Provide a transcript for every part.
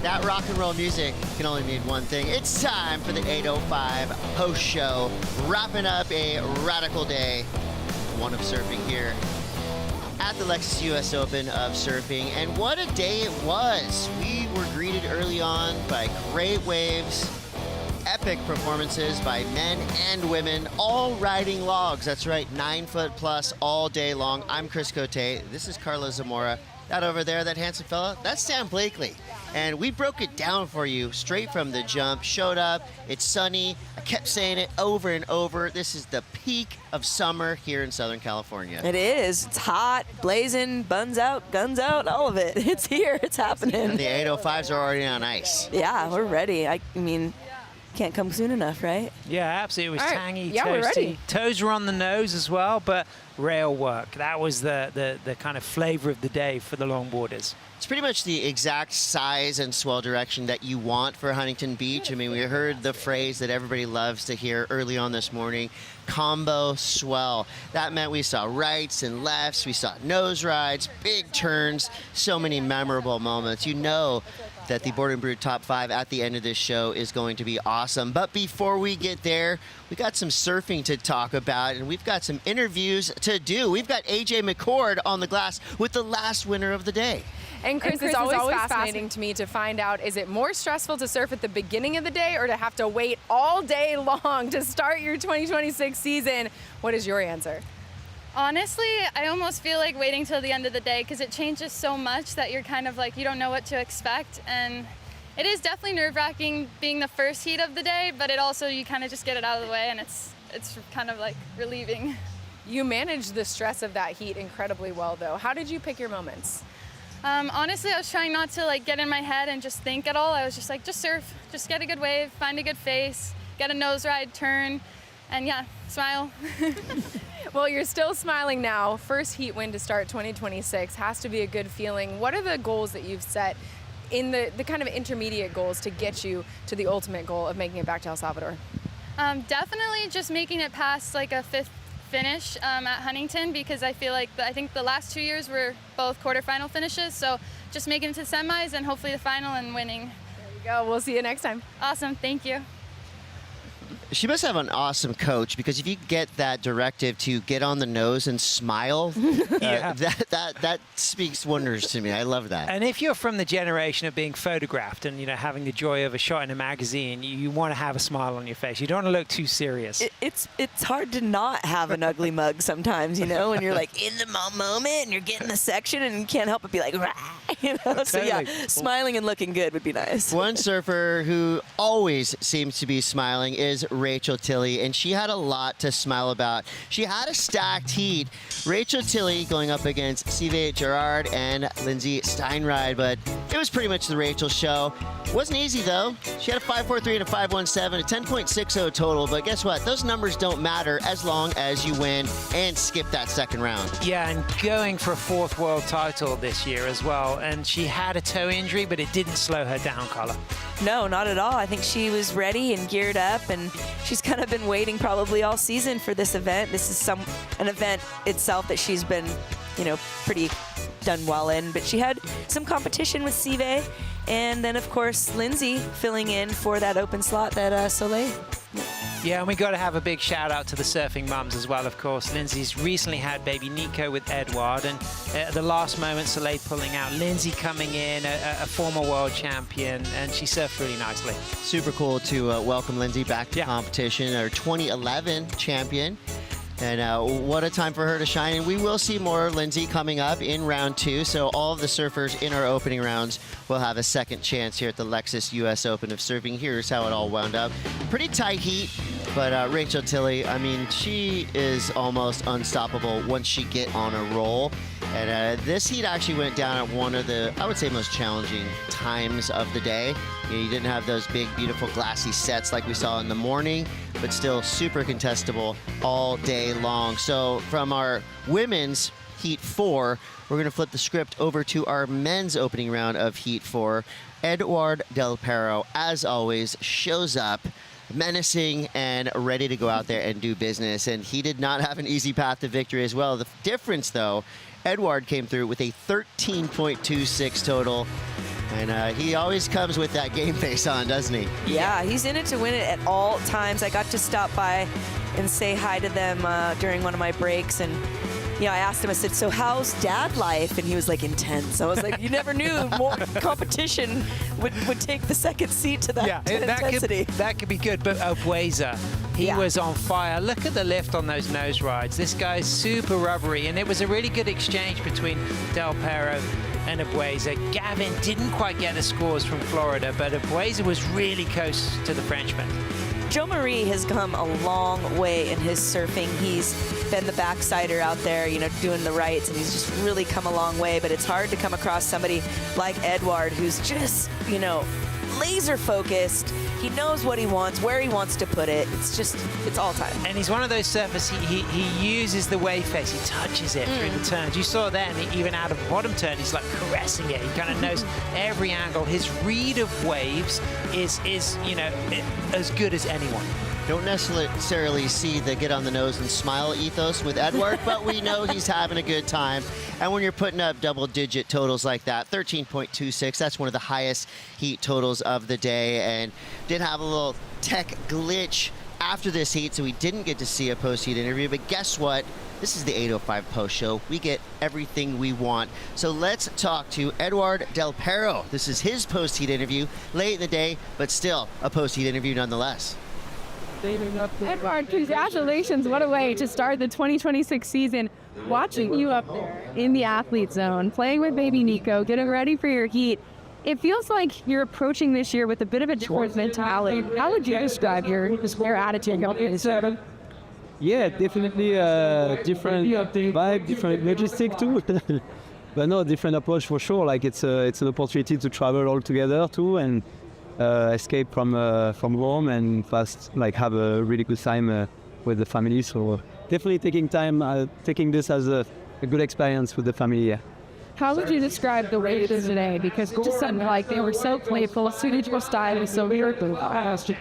That rock and roll music can only mean one thing. It's time for the 8:05 post show, wrapping up a radical day, one of surfing here at the Lexus US Open of Surfing. And what a day it was. We were greeted early on by great waves, epic performances by men and women, all riding logs. That's right, 9 foot plus all day long. I'm Chris Cote. This is Carlos Zamora. That over there, that handsome fella, that's Sam Blakely. And we broke it down for you straight from the jump. Showed up, it's sunny. I kept saying it over and over. This is the peak of summer here in Southern California. It is. It's hot, blazing, buns out, guns out, all of it. It's here. It's happening. And the 805s are already on ice. Yeah, we're ready. I mean, can't come soon enough, right? Yeah, absolutely. It was tangy, Yeah, toasty. we're ready. Toes were on the nose as well, but rail work. That was the kind of flavor of the day for the longboarders. It's pretty much the exact size and swell direction that you want for Huntington Beach. I mean, we heard the phrase that everybody loves to hear early on this morning, combo swell. That meant we saw rights and lefts, we saw nose rides, big turns, so many memorable moments. You know that the Board and Brew Top 5 at the end of this show is going to be awesome. But before we get there, we got some surfing to talk about, and we've got some interviews to do. We've got AJ McCord on the glass with the last winner of the day. And Chris, it's always fascinating to me to find out, is it more stressful to surf at the beginning of the day or to have to wait all day long to start your 2026 season? What is your answer? Honestly, I almost feel like waiting till the end of the day because it changes so much that you're kind of like, you don't know what to expect. And it is definitely nerve-wracking being the first heat of the day, but it also, you kind of just get it out of the way and it's kind of like relieving. You managed the stress of that heat incredibly well though. How did you pick your moments? Honestly, I was trying not to like get in my head and just think at all. I was just like, just surf, just get a good wave, find a good face, get a nose ride, turn, and yeah, smile. Well, you're still smiling now. First heat win to start 2026 has to be a good feeling. What are the goals that you've set in the kind of intermediate goals to get you to the ultimate goal of making it back to El Salvador? Definitely just making it past like a 5th finish at Huntington, because I feel like I think the last 2 years were both quarterfinal finishes, so just making it to the semis and hopefully the final and winning. There you go. We'll see you next time. Awesome. Thank you. She must have an awesome coach, because if you get that directive to get on the nose and smile, Yeah. that speaks wonders to me. I love that. And if you're from the generation of being photographed and, you know, having the joy of a shot in a magazine, you want to have a smile on your face. You don't want to look too serious. It's hard to not have an ugly mug sometimes, you know, when you're like in the moment and you're getting the section and you can't help but be like, rah, you know. So yeah, smiling and looking good would be nice. One surfer who always seems to be smiling is Rachael Tilly, and she had a lot to smile about. She had a stacked heat. Rachael Tilly going up against Sive Gerard and Lindsay Steinriede, but it was pretty much the Rachael show. Wasn't easy though. She had a 5.43 and a 5.17, a 10.60 total, but guess what? Those numbers don't matter as long as you win and skip that second round. Yeah, and going for a 4th world title this year as well. And she had a toe injury, but it didn't slow her down, Carla. No, not at all. I think she was ready and geared up, and she's kind of been waiting probably all season for this event. This is an event itself that she's been, you know, pretty done well in. But she had some competition with Sive, and then of course Lindsay filling in for that open slot that Soleil. Yeah, and we got to have a big shout out to the surfing mums as well, of course. Lindsay's recently had baby Nico with Edouard, and at the last moment, Soleil pulling out. Lindsay coming in, a former world champion, and she surfed really nicely. Super cool to welcome Lindsay back to competition, our 2011 champion. And what a time for her to shine. And we will see more Lindsay coming up in round 2. So all of the surfers in our opening rounds will have a second chance here at the Lexus US Open of Surfing. Here's how it all wound up. Pretty tight heat, but Rachael Tilly, I mean, she is almost unstoppable once she get on a roll. And this heat actually went down at one of the, I would say, most challenging times of the day. You didn't have those big, beautiful, glassy sets like we saw in the morning, but still super contestable all day long. So from our women's Heat 4, we're going to flip the script over to our men's opening round of Heat 4. Edouard Delpero, as always, shows up menacing and ready to go out there and do business. And he did not have an easy path to victory as well. The difference, though, Edouard came through with a 13.26 total. And he always comes with that game face on, doesn't he? Yeah, he's in it to win it at all times. I got to stop by and say hi to them during one of my breaks, and I asked him, I said, so how's dad life? And he was like, intense. I was like, you never knew more competition would take the second seat to that intensity. That could be good, but Obueza, he was on fire. Look at the lift on those nose rides. This guy's super rubbery, and it was a really good exchange between Delpero and Obueza. Gavin didn't quite get the scores from Florida, but Obueza was really close to the Frenchman. Joe Marie has come a long way in his surfing. He's been the backsider out there, doing the rights, and he's just really come a long way. But it's hard to come across somebody like Edouard, who's just, laser focused. He knows what he wants, where he wants to put it. It's all time. And he's one of those surfers, he uses the wave face. He touches it through the turns. You saw then, even out of the bottom turn, he's like caressing it. He kind of knows every angle. His read of waves is as good as anyone. Don't necessarily see the get on the nose and smile ethos with Edouard, but we know he's having a good time. And when you're putting up double-digit totals like that, 13.26, that's one of the highest heat totals of the day. And did have a little tech glitch after this heat, so we didn't get to see a post-heat interview. But guess what? This is the 805 post show. We get everything we want. So let's talk to Edouard Delpero. This is his post-heat interview, late in the day, but still a post-heat interview nonetheless. Edouard, congratulations. What a way to start the 2026 season. Watching you up there in the athlete zone, playing with baby Nico, getting ready for your heat. It feels like you're approaching this year with a bit of a different mentality. How would you describe your attitude going into this? Yeah, definitely different vibe, different logistic too. But no, different approach for sure. Like it's an opportunity to travel all together too, and escape from home and have a really good time with the family. So definitely taking this as a good experience with the family. Yeah. How would you describe the waves today? Because it just sounded like they were so playful, suited your style, and so weird.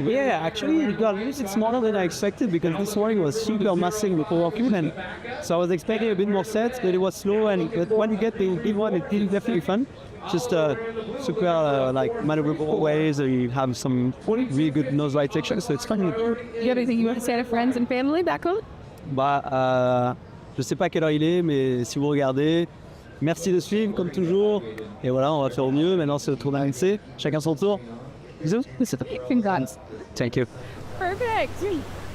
Yeah, actually it got a little bit smaller than I expected because this morning was super massive before walking, and so I was expecting a bit more sets, but it was slow. But when you get the big one, it's definitely fun. Just super maneuverable waves. You have some really good nose ride sections, so it's fun. You have anything you want to say to friends and family back home? Je sais pas quelle heure il est, mais si vous regardez, merci de suivre comme toujours. Et voilà, on va faire au mieux. Maintenant, c'est le tour d'ANC. Chacun son tour. Bisous. Congrats. Thank you. Perfect.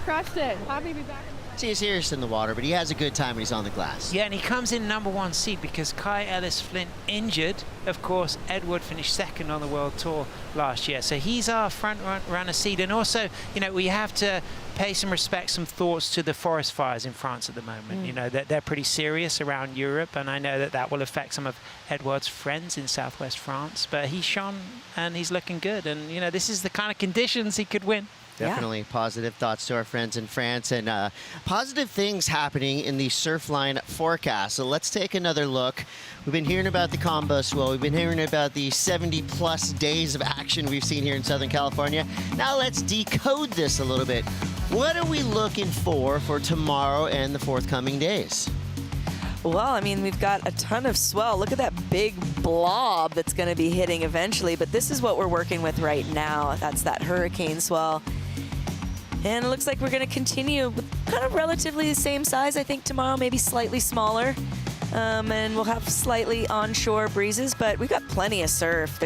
Crushed it. Happy to be back. See, he's serious in the water, but he has a good time when he's on the glass. Yeah, and he comes in number one seed because Kai Ellis-Flint injured. Of course, Edouard finished second on the World Tour last year. So he's our front runner seed. And also, we have to pay some respect, some thoughts to the forest fires in France at the moment. They're pretty serious around Europe, and I know that will affect some of Edouard's friends in southwest France. But he's shone and he's looking good. And, this is the kind of conditions he could win. Definitely positive thoughts to our friends in France, and positive things happening in the Surfline forecast. So let's take another look. We've been hearing about the combo swell. We've been hearing about the 70-plus days of action we've seen here in Southern California. Now let's decode this a little bit. What are we looking for tomorrow and the forthcoming days? Well, we've got a ton of swell. Look at that big blob that's going to be hitting eventually, but this is what we're working with right now. That's that hurricane swell. And it looks like we're going to continue with kind of relatively the same size, I think, tomorrow, maybe slightly smaller. And we'll have slightly onshore breezes, but we've got plenty of surf.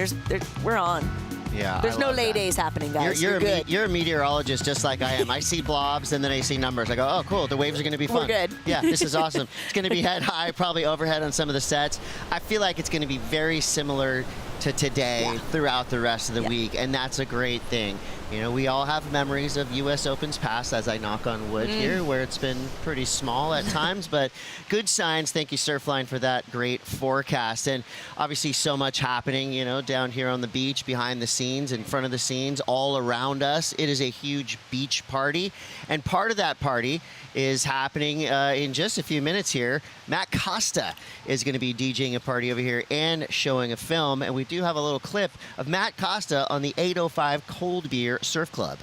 We're on. Yeah, There's no lay days happening, guys. You're good. You're a meteorologist just like I am. I see blobs and then I see numbers. I go, oh, cool, the waves are going to be fun. We're good. Yeah, this is awesome. It's going to be head high, probably overhead on some of the sets. I feel like it's going to be very similar to today throughout the rest of the week, and that's a great thing. We all have memories of U.S. Opens past, as I knock on wood here, where it's been pretty small at times, but good signs. Thank you, Surfline, for that great forecast. And obviously so much happening, down here on the beach, behind the scenes, in front of the scenes, all around us. It is a huge beach party, and part of that party is happening in just a few minutes here. Matt Costa is going to be DJing a party over here and showing a film, and we do have a little clip of Matt Costa on the 805 Cold Beer Surf Club.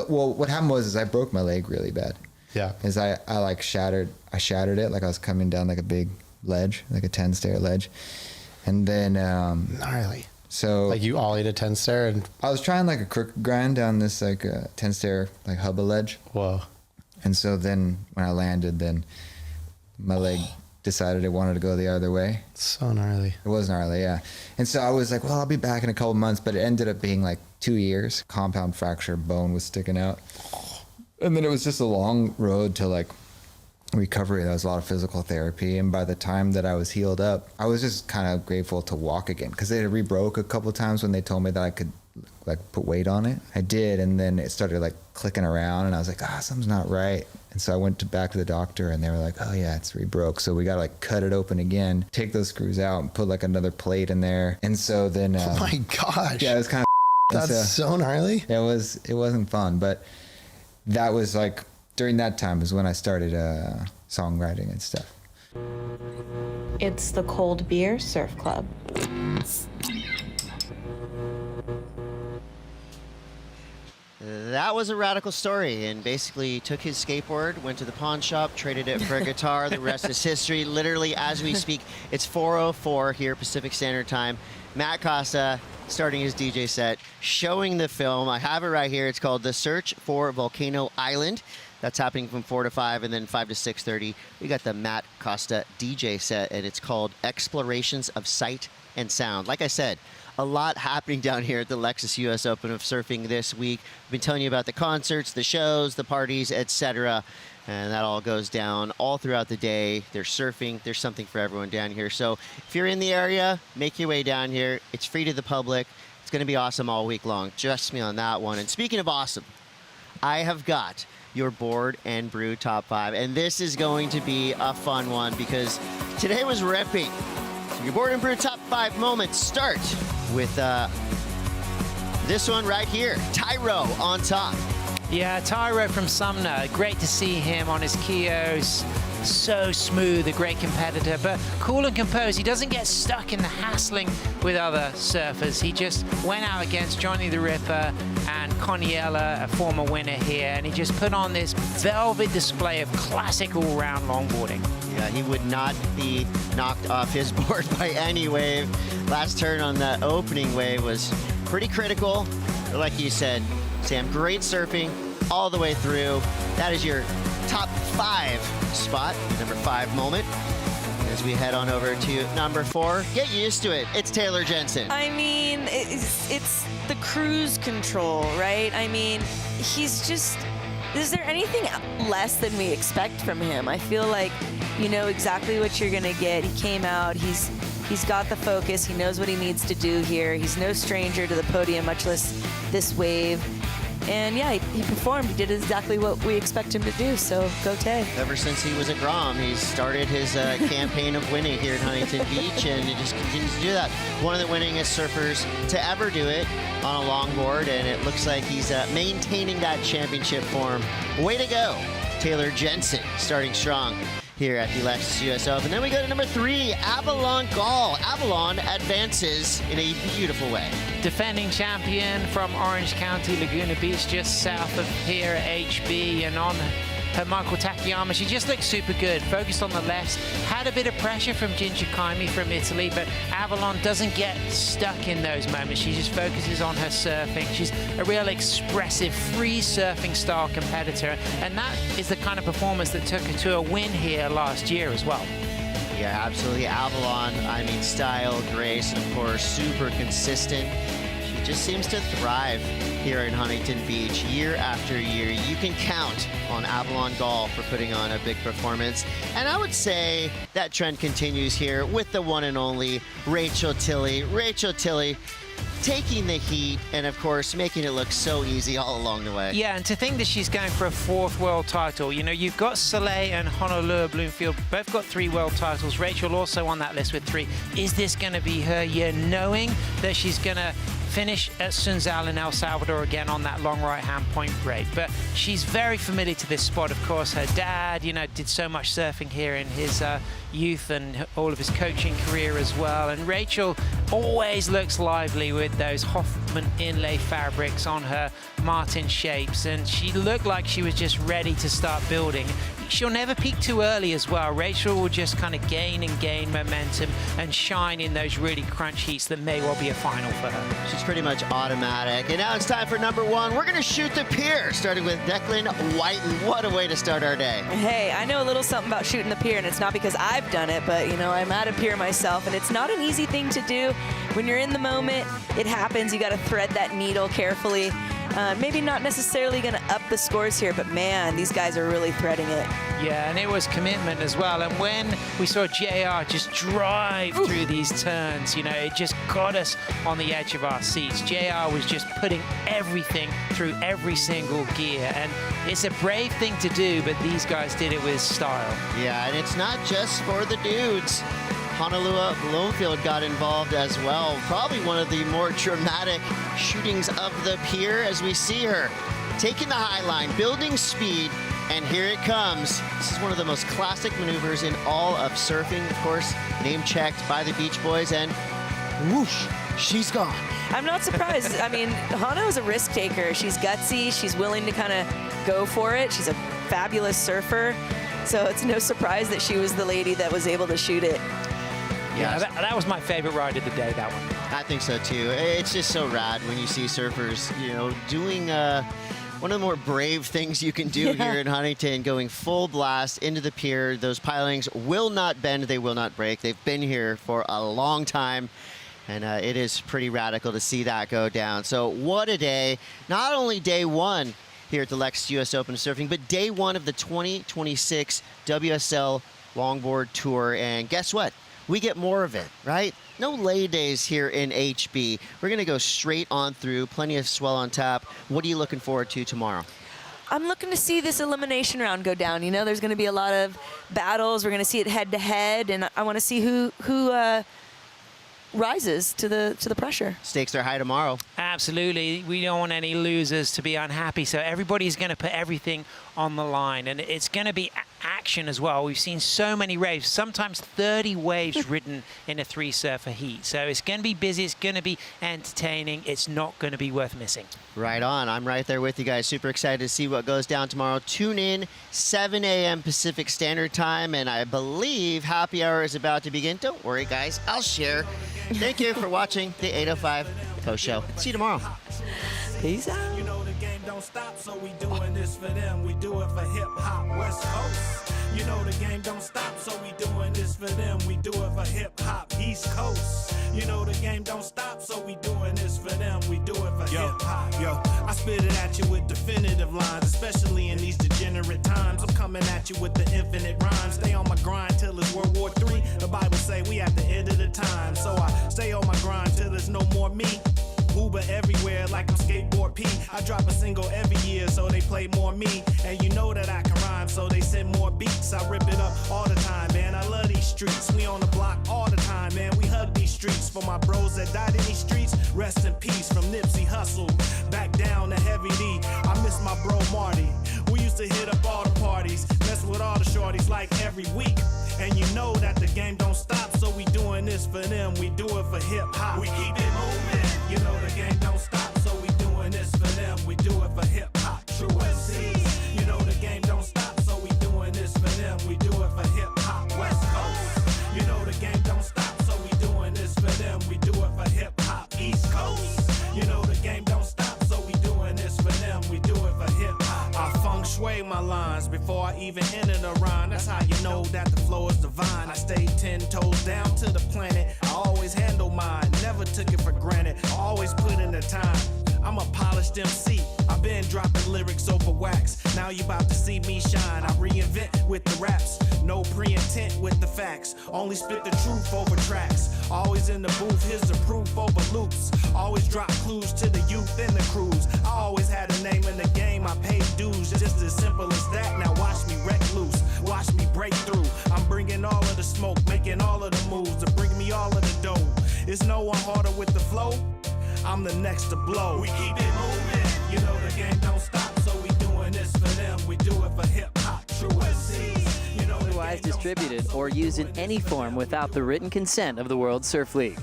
What happened was I broke my leg really bad. Yeah. Is I shattered it, like I was coming down like a big ledge, like a 10-stair ledge. And then, Gnarly. so Like you ollied a 10 stair and I was trying like a crook grind down this like 10 stair like hubba ledge. whoa. And so then when I landed, then my leg decided it wanted to go the other way. So gnarly. It was gnarly, yeah. And so I was like, well, I'll be back in a couple months, but it ended up being like 2 years. Compound fracture, bone was sticking out. And then it was just a long road to like recovery. That was a lot of physical therapy. And by the time that I was healed up, I was just kind of grateful to walk again, because they had re-broke a couple of times when they told me that I could like put weight on it. I did, and then it started like clicking around, and I was like, something's not right. And so I went back to the doctor, and they were like, oh yeah, it's re-broke, so we gotta like cut it open again, take those screws out, and put like another plate in there. And so then Oh my gosh. yeah, it was kind of That's so gnarly. it wasn't fun, but that was like during that time is when I started songwriting and stuff. It's the Cold Beer Surf Club. That was a radical story, and basically took his skateboard, went to the pawn shop, traded it for a guitar. The rest is history. Literally, as we speak, it's 4:04 here, Pacific Standard Time. Matt Costa starting his DJ set, showing the film. I have it right here. It's called The Search for Volcano Island. That's happening from 4 to 5, and then 5 to 6:30. We got the Matt Costa DJ set, and it's called Explorations of Sight and Sound. Like I said, a lot happening down here at the Lexus US Open of Surfing this week. I've been telling you about the concerts, the shows, the parties, etc. And that all goes down all throughout the day. There's surfing. There's something for everyone down here. So if you're in the area, make your way down here. It's free to the public. It's going to be awesome all week long. Trust me on that one. And speaking of awesome, I have got your Board and Brew top 5. And this is going to be a fun one because today was ripping. So your Board and Brew top 5 moments start with this one right here. Tyro on top. Yeah, Tyro from Sumner. Great to see him on his Kios. So smooth, a great competitor, but cool and composed. He doesn't get stuck in the hassling with other surfers. He just went out against Johnny the Ripper and Coniella, a former winner here, and he just put on this velvet display of classic all-round longboarding. Yeah, he would not be knocked off his board by any wave. Last turn on the opening wave was pretty critical. But like you said, Sam, great surfing all the way through. That is your top 5 spot, number 5 moment. As we head on over to number 4, get used to it. It's Taylor Jensen. I mean, it's the cruise control, right? I mean, he's just, is there anything less than we expect from him? I feel like you know exactly what you're gonna get. He came out, he's got the focus, he knows what he needs to do here. He's no stranger to the podium, much less this wave. And yeah, he performed. He did exactly what we expect him to do, so go Tay. Ever since he was at Grom, he's started his campaign of winning here in Huntington Beach, and he just continues to do that. One of the winningest surfers to ever do it on a longboard, and it looks like he's maintaining that championship form. Way to go, Taylor Jensen, starting strong here at the Lexus US Open. Then we go to number 3, Avalon Gall. Avalon advances in a beautiful way. Defending champion from Orange County, Laguna Beach, just south of here at HB, and on her Michael Takayama. She just looked super good, focused on the left, had a bit of pressure from Ginger Kaimi from Italy, but Avalon doesn't get stuck in those moments. She just focuses on her surfing. She's a real expressive, free surfing style competitor, and that is the kind of performance that took her to a win here last year as well. Yeah, absolutely. Avalon, I mean, style, grace, and of course, super consistent. She just seems to thrive here in Huntington Beach year after year. You can count on Avalon Gall for putting on a big performance. And I would say that trend continues here with the one and only Rachael Tilly. Rachael Tilly taking the heat and, of course, making it look so easy all along the way. Yeah, and to think that she's going for a 4th world title. You know, you've got Soleil and Honolua Blomfield, both got 3 world titles. Rachael also on that list with 3. Is this going to be her year, knowing that she's going to finish at Sunzal in El Salvador again on that long right-hand point break? But she's very familiar to this spot, of course. Her dad, you know, did so much surfing here in his youth and all of his coaching career as well. And Rachael always looks lively with those Hoffman inlay fabrics on her Martin shapes, and she looked like she was just ready to start building. she'll never peak too early as well. Rachael will just kind of gain and gain momentum and shine in those really crunch heats that may well be a final for her. She's pretty much automatic. And now it's time for number 1. We're going to shoot the pier, starting with Declan Wyton. What a way to start our day. Hey, I know a little something about shooting the pier, and it's not because I've done it, but, you know, I'm at a pier myself, and it's not an easy thing to do. When you're in the moment, it happens. You got to thread that needle carefully. Maybe not necessarily going to up the scores here, but man, these guys are really threading it. Yeah, and it was commitment as well. And when we saw JR just drive through these turns, you know, it just got us on the edge of our seats. JR was just putting everything through every single gear. And it's a brave thing to do, but these guys did it with style. Yeah, and it's not just for the dudes. Honolua Blomfield got involved as well. Probably one of the more dramatic shootings of the pier as we see her taking the high line, building speed, and here it comes. This is one of the most classic maneuvers in all of surfing. Of course, name checked by the Beach Boys, and whoosh, she's gone. I'm not surprised. I mean, Hano is a risk taker. She's gutsy. She's willing to kind of go for it. She's a fabulous surfer. So it's no surprise that she was the lady that was able to shoot it. Yeah, that was my favorite ride of the day, that one. I think so too. It's just so rad when you see surfers, you know, doing one of the more brave things you can do here in Huntington, going full blast into the pier. Those pilings will not bend, they will not break. They've been here for a long time, and it is pretty radical to see that go down. So what a day. Not only day 1 here at the Lexus US Open of Surfing, but day 1 of the 2026 WSL Longboard Tour. And guess what? We get more of it, right? No lay days here in HB. We're going to go straight on through. Plenty of swell on tap. What are you looking forward to tomorrow? I'm looking to see this elimination round go down. You know, there's going to be a lot of battles. We're going to see it head-to-head, and I want to see who rises to the pressure. Stakes are high tomorrow. Absolutely. We don't want any losers to be unhappy, so everybody's going to put everything on the line, and it's going to be action as well. We've seen so many waves, sometimes 30 waves ridden in a 3-surfer heat. So it's going to be busy, it's going to be entertaining, it's not going to be worth missing. Right on. I'm right there with you guys. Super excited to see what goes down tomorrow. Tune in, 7 a.m. Pacific Standard Time, and I believe happy hour is about to begin. Don't worry, guys. I'll share. Thank you for watching the 805 Post Show. See you tomorrow. Peace out. You know the game don't stop, so we doing this for them. We do it for hip-hop West Coast. You know the game don't stop, so we doing this for them. We do it for hip-hop East Coast. You know the game don't stop, so we doing this for them. We do it for hip-hop. Yo, I spit it at you with definitive lines, especially in these degenerate times. I'm coming at you with the infinite rhymes. Stay on my grind till it's World War III. The Bible say we at the end of the time. So I stay on my grind till there's no more me. Uber everywhere like I'm skateboard P. I drop a single every year, so they play more me. And you know that I can rhyme, so they send more beats. I rip it up all the time, man. I love these streets. We on the block all the time, man. We hug these streets. For my bros that died in these streets, rest in peace. From Nipsey Hussle, back down to Heavy D. I miss my bro Marty. We used to hit up all the parties, mess with all the shorties like every week. And you know that the game don't stop, so we doing this for them. We do it for hip-hop. We keep it moving. You know the game don't stop, so we doing this for them. We do it for hip-hop. True MCs. You know the game don't stop, so we doing this for them. We do it for hip-hop West Coast. You know the game don't stop, so we doing this for them. We do it for hip-hop East Coast. You know the game don't stop, so we doing this for them. We do it for hip-hop. I feng shui my lines before I even enter the rhyme. That's how you know that the flow is divine. I stay 10 toes down to the planet. I always handle mine, never took it for granted. I always put in the time. I'm a polished MC. I've been dropping lyrics over wax. Now you about to see me shine. I reinvent with the raps. No pre-intent with the facts. Only spit the truth over tracks. Always in the booth, here's the proof over loops. Always drop clues to the youth and the crews. I always had a name in the game. I paid dues, just as simple as that. Now watch me wreck loose. Watch me break through. I'm bringing all of the smoke, making all of the moves to bring me all of the dough. Is no one harder with the flow? I'm the next to blow. We keep it moving. You know the game don't stop, so we doing this for them. We do it for hip-hop. True MCs. You know Otherwise distributed or used in any form without the written consent of the World Surf League.